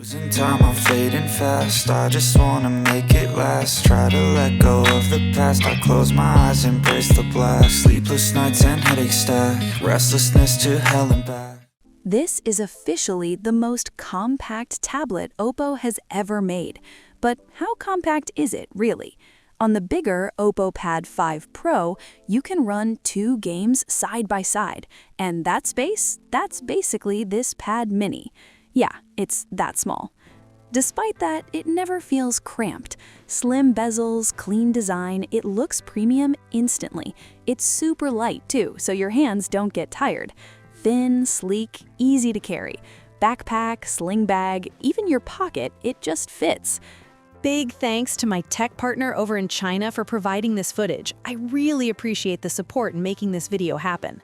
Losing time, I'm fading fast. I just wanna make it last. Try to let go of the past. I close my eyes, embrace the blast. Sleepless nights and headaches stack. Restlessness to hell and back. This is officially the most compact tablet OPPO has ever made. But how compact is it, really? On the bigger OPPO Pad 5 Pro, you can run 2 games side by side. And that space, that's basically this Pad Mini. Yeah, it's that small. Despite that, it never feels cramped. Slim bezels, clean design, it looks premium instantly. It's super light too, so your hands don't get tired. Thin, sleek, easy to carry. Backpack, sling bag, even your pocket, it just fits. Big thanks to my tech partner over in China for providing this footage. I really appreciate the support in making this video happen.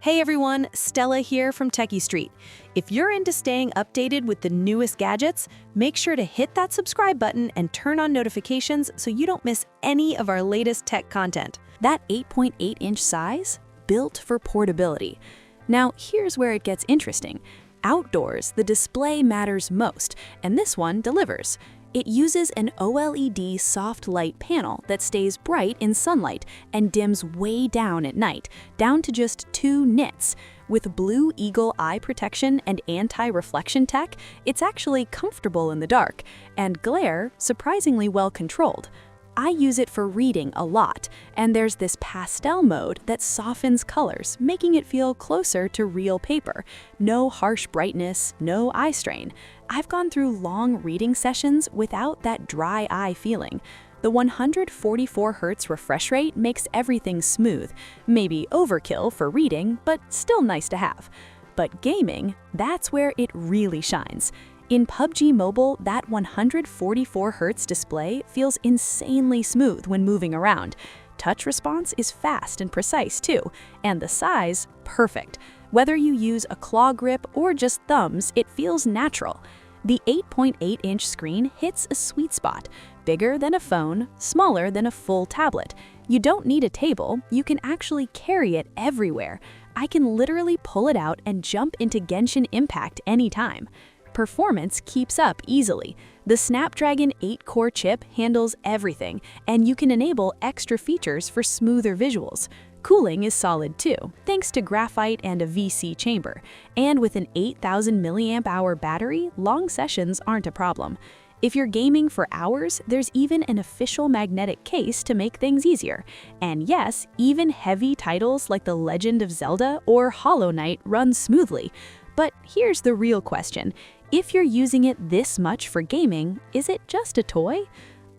Hey everyone, Stella here from Techie Street. If you're into staying updated with the newest gadgets, make sure to hit that subscribe button and turn on notifications so you don't miss any of our latest tech content. That 8.8-inch size? Built for portability. Now, here's where it gets interesting. Outdoors, the display matters most, and this one delivers. It uses an OLED soft light panel that stays bright in sunlight and dims way down at night, down to just 2 nits. With Blue Eagle eye protection and anti-reflection tech, it's actually comfortable in the dark, and glare surprisingly well controlled. I use it for reading a lot, and there's this pastel mode that softens colors, making it feel closer to real paper. No harsh brightness, no eye strain. I've gone through long reading sessions without that dry eye feeling. The 144 Hz refresh rate makes everything smooth. Maybe overkill for reading, but still nice to have. But gaming, that's where it really shines. In PUBG Mobile, that 144 Hz display feels insanely smooth when moving around. Touch response is fast and precise too, and the size, perfect. Whether you use a claw grip or just thumbs, it feels natural. The 8.8-inch screen hits a sweet spot, bigger than a phone, smaller than a full tablet. You don't need a table, you can actually carry it everywhere. I can literally pull it out and jump into Genshin Impact anytime. Performance keeps up easily. The Snapdragon 8-core chip handles everything, and you can enable extra features for smoother visuals. Cooling is solid too, thanks to graphite and a VC chamber. And with an 8,000 mAh battery, long sessions aren't a problem. If you're gaming for hours, there's even an official magnetic case to make things easier. And yes, even heavy titles like The Legend of Zelda or Hollow Knight run smoothly. But here's the real question. If you're using it this much for gaming, is it just a toy?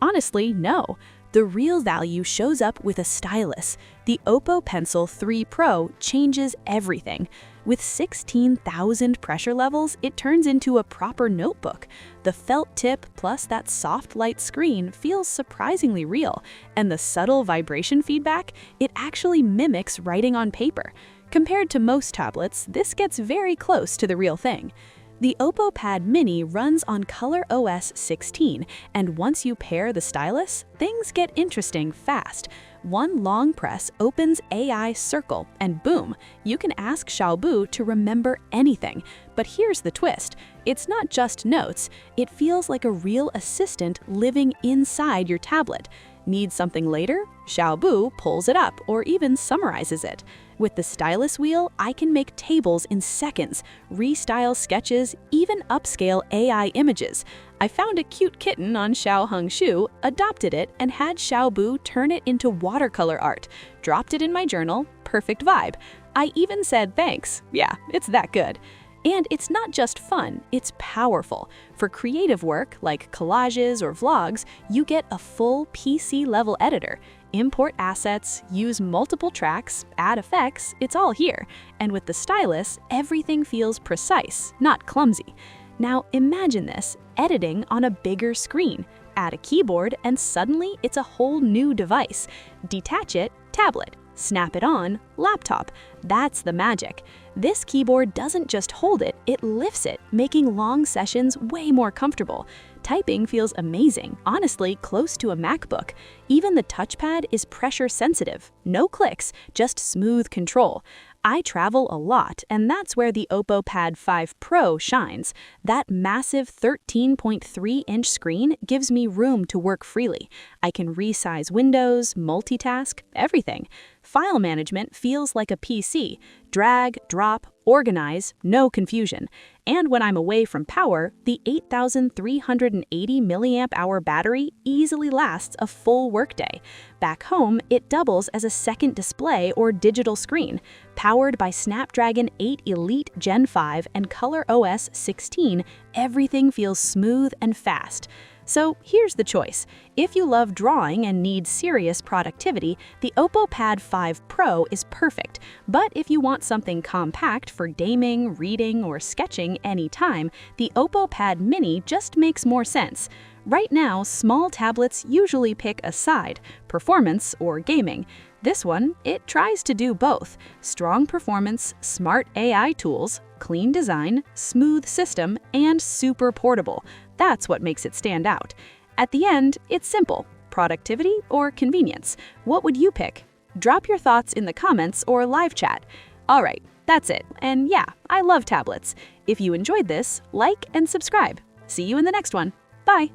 Honestly, no. The real value shows up with a stylus. The OPPO Pencil 3 Pro changes everything. With 16,000 pressure levels, it turns into a proper notebook. The felt tip plus that soft light screen feels surprisingly real, and the subtle vibration feedback, it actually mimics writing on paper. Compared to most tablets, this gets very close to the real thing. The OPPO Pad Mini runs on ColorOS 16, and once you pair the stylus, things get interesting fast. One long press opens AI Circle, and boom, you can ask Xiaobu to remember anything. But here's the twist. It's not just notes, it feels like a real assistant living inside your tablet. Need something later? Xiaobu pulls it up or even summarizes it. With the stylus wheel, I can make tables in seconds, restyle sketches, even upscale AI images. I found a cute kitten on Xiaohongshu, adopted it, and had Xiaobu turn it into watercolor art. Dropped it in my journal, perfect vibe. I even said thanks. Yeah, it's that good. And it's not just fun, it's powerful. For creative work, like collages or vlogs, you get a full PC-level editor. Import assets, use multiple tracks, add effects, it's all here. And with the stylus, everything feels precise, not clumsy. Now imagine this, editing on a bigger screen. Add a keyboard and suddenly it's a whole new device. Detach it, tablet. Snap it on, laptop. That's the magic. This keyboard doesn't just hold it, it lifts it, making long sessions way more comfortable. Typing feels amazing, honestly close to a MacBook. Even the touchpad is pressure sensitive. No clicks, just smooth control. I travel a lot, and that's where the OPPO Pad 5 Pro shines. That massive 13.3-inch screen gives me room to work freely. I can resize windows, multitask, everything. File management feels like a PC. Drag, drop, organize, no confusion. And when I'm away from power, the 8,380 milliamp hour battery easily lasts a full workday. Back home, it doubles as a second display or digital screen. Powered by Snapdragon 8 Elite Gen 5 and ColorOS 16, everything feels smooth and fast. So here's the choice. If you love drawing and need serious productivity, the OPPO Pad 5 Pro is perfect. But if you want something compact for gaming, reading, or sketching anytime, the OPPO Pad Mini just makes more sense. Right now, small tablets usually pick a side, performance or gaming. This one, it tries to do both. Strong performance, smart AI tools, clean design, smooth system, and super portable. That's what makes it stand out. At the end, it's simple. Productivity or convenience? What would you pick? Drop your thoughts in the comments or live chat. All right, that's it. And yeah, I love tablets. If you enjoyed this, like and subscribe. See you in the next one. Bye.